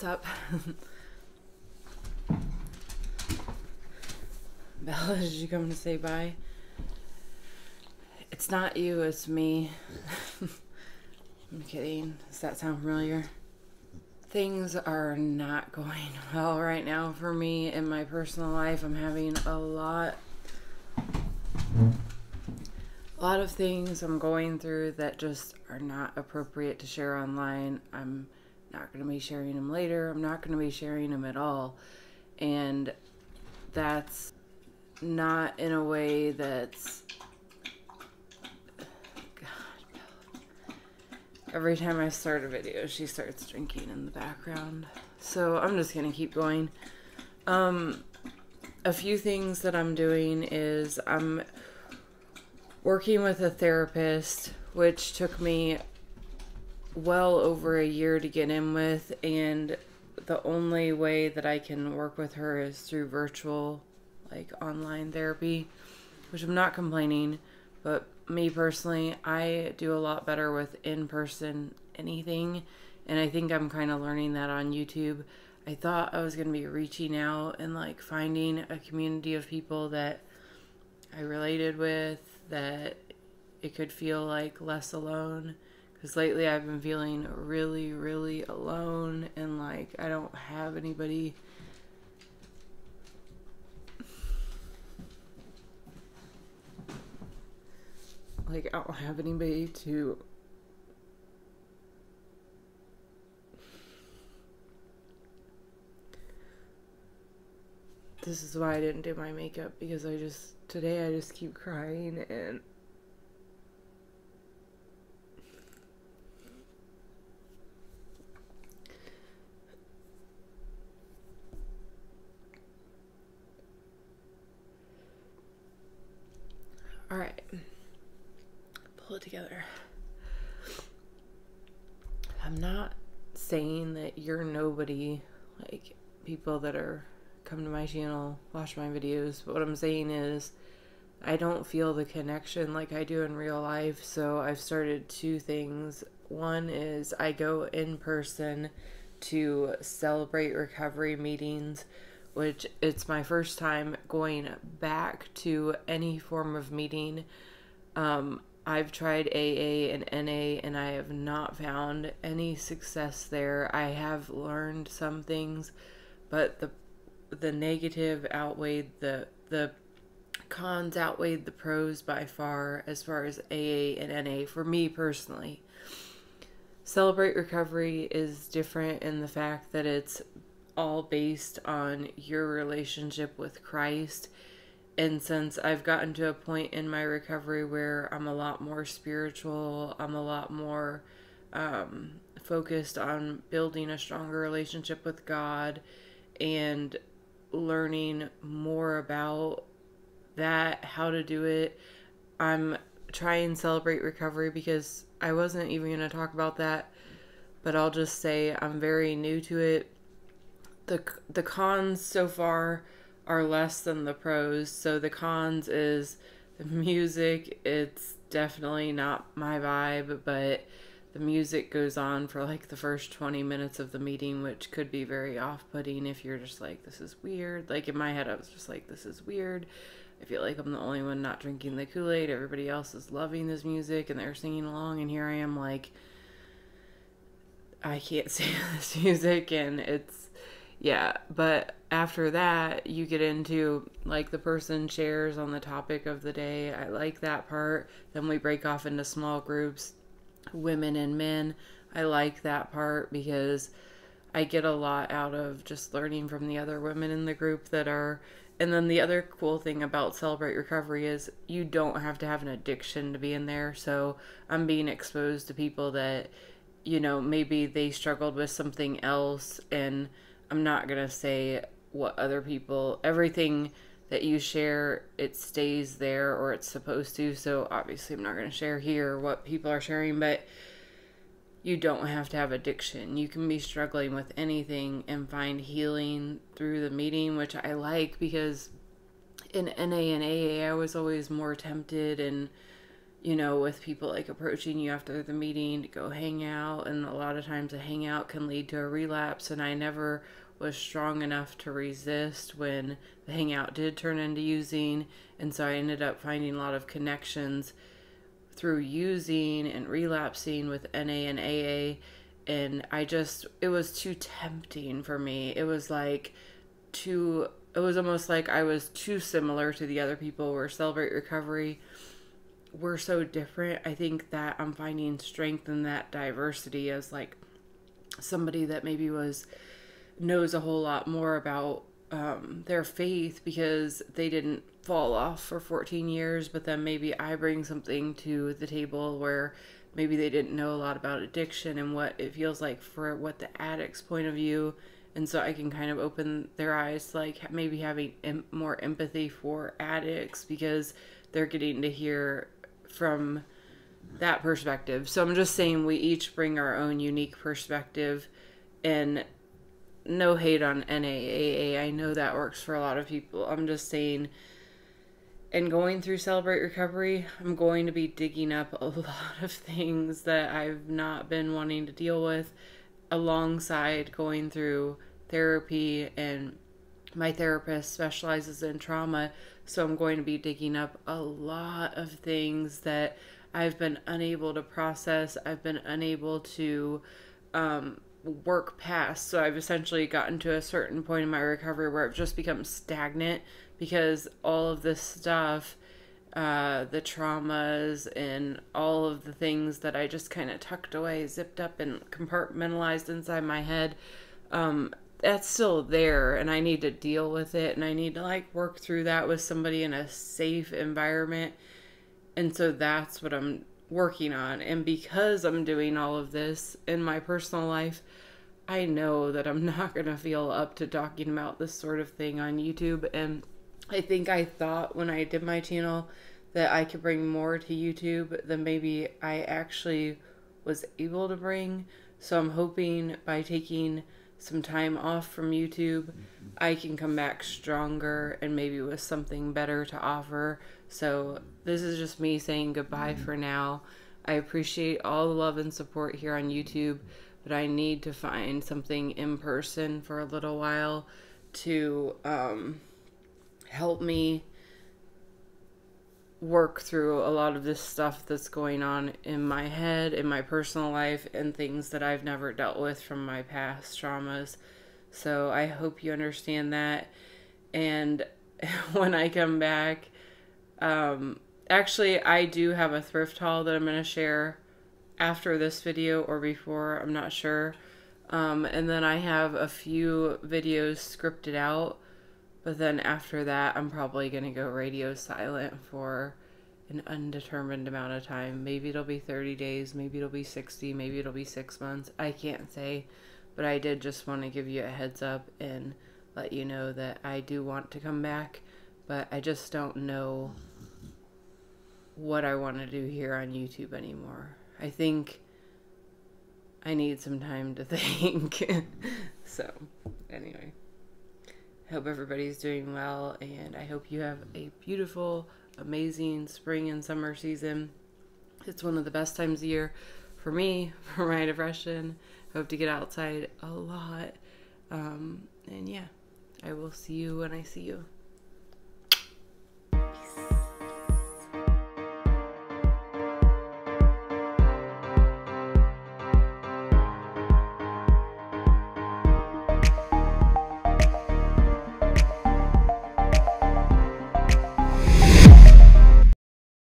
up? Bella, did you come to say bye? It's not you, it's me. I'm kidding. Does that sound familiar? Things are not going well right now for me in my personal life. I'm having a lot of things I'm going through that just are not appropriate to share online. I'm not going to be sharing them later. I'm not going to be sharing them at all. And that's not in a way that's... Every time I start a video, she starts drinking in the background. So I'm just going to keep going. A few things that I'm doing is I'm working with a therapist, which took me well over a year to get in with. And the only way that I can work with her is through virtual, like online therapy, which I'm not complaining, but me personally, I do a lot better with in-person anything, and I think I'm kind of learning that on YouTube. I thought I was going to be reaching out and like finding a community of people that I related with, that it could feel like less alone, because lately I've been feeling really, really alone, and like I don't have anybody. Like, I don't have anybody to... This is why I didn't do my makeup, because today I just keep crying and... Alright. Pull it together. I'm not saying that you're nobody, like people that are come to my channel, watch my videos, but what I'm saying is I don't feel the connection like I do in real life, so I've started two things. One is I go in person to celebrate recovery meetings, which it's my first time going back to any form of meeting. I've tried AA and NA and I have not found any success there. I have learned some things, but the negative outweighed the cons outweighed the pros by far as AA and NA for me personally. Celebrate Recovery is different in the fact that it's all based on your relationship with Christ. And since I've gotten to a point in my recovery where I'm a lot more spiritual, I'm a lot more focused on building a stronger relationship with God and learning more about that, how to do it. I'm trying Celebrate Recovery because I wasn't even going to talk about that, but I'll just say I'm very new to it. The cons so far are less than the pros. So the cons is the music. It's definitely not my vibe, but the music goes on for like the first 20 minutes of the meeting, which could be very off-putting if you're just like, this is weird. Like in my head, I was just like, this is weird. I feel like I'm the only one not drinking the Kool-Aid. Everybody else is loving this music and they're singing along, and here I am like, I can't stand this music, and it's, yeah. But after that, you get into, like, the person shares on the topic of the day. I like that part. Then we break off into small groups, women and men. I like that part because I get a lot out of just learning from the other women in the group that are... And then the other cool thing about Celebrate Recovery is you don't have to have an addiction to be in there. So I'm being exposed to people that, you know, maybe they struggled with something else, and I'm not going to say what other people, everything that you share, it stays there, or it's supposed to. So obviously I'm not going to share here what people are sharing, but you don't have to have addiction. You can be struggling with anything and find healing through the meeting, which I like, because in NA and AA, I was always more tempted and you know, with people like approaching you after the meeting to go hang out, and a lot of times a hangout can lead to a relapse, and I never was strong enough to resist when the hangout did turn into using, and so I ended up finding a lot of connections through using and relapsing with NA and AA, and it was too tempting for me. It was almost like I was too similar to the other people where Celebrate Recovery we're so different. I think that I'm finding strength in that diversity as like somebody that maybe knows a whole lot more about their faith because they didn't fall off for 14 years, but then maybe I bring something to the table where maybe they didn't know a lot about addiction and what it feels like for what the addict's point of view. And so I can kind of open their eyes to like maybe having more empathy for addicts because they're getting to hear from that perspective. So I'm just saying we each bring our own unique perspective, and no hate on NAAA. I know that works for a lot of people. I'm just saying, and going through Celebrate Recovery, I'm going to be digging up a lot of things that I've not been wanting to deal with alongside going through therapy, and my therapist specializes in trauma, so I'm going to be digging up a lot of things that I've been unable to process. I've been unable to work past. So I've essentially gotten to a certain point in my recovery where I've just become stagnant because all of this stuff, the traumas and all of the things that I just kind of tucked away, zipped up and compartmentalized inside my head, that's still there, and I need to deal with it, and I need to like work through that with somebody in a safe environment. And so that's what I'm working on. And because I'm doing all of this in my personal life, I know that I'm not going to feel up to talking about this sort of thing on YouTube. And I think I thought when I did my channel that I could bring more to YouTube than maybe I actually was able to bring. So I'm hoping by taking some time off from YouTube, I can come back stronger and maybe with something better to offer. So this is just me saying goodbye for now. I appreciate all the love and support here on YouTube, but I need to find something in person for a little while to help me work through a lot of this stuff that's going on in my head, in my personal life, and things that I've never dealt with from my past traumas. So I hope you understand that. And when I come back, actually I do have a thrift haul that I'm going to share after this video or before, I'm not sure. And then I have a few videos scripted out. But then after that, I'm probably going to go radio silent for an undetermined amount of time. Maybe it'll be 30 days, maybe it'll be 60, maybe it'll be 6 months. I can't say, but I did just want to give you a heads up and let you know that I do want to come back, but I just don't know what I want to do here on YouTube anymore. I think I need some time to think. So, anyway. Hope everybody's doing well, and I hope you have a beautiful, amazing spring and summer season. It's one of the best times of year for me, for my depression. I hope to get outside a lot. And yeah, I will see you when I see you.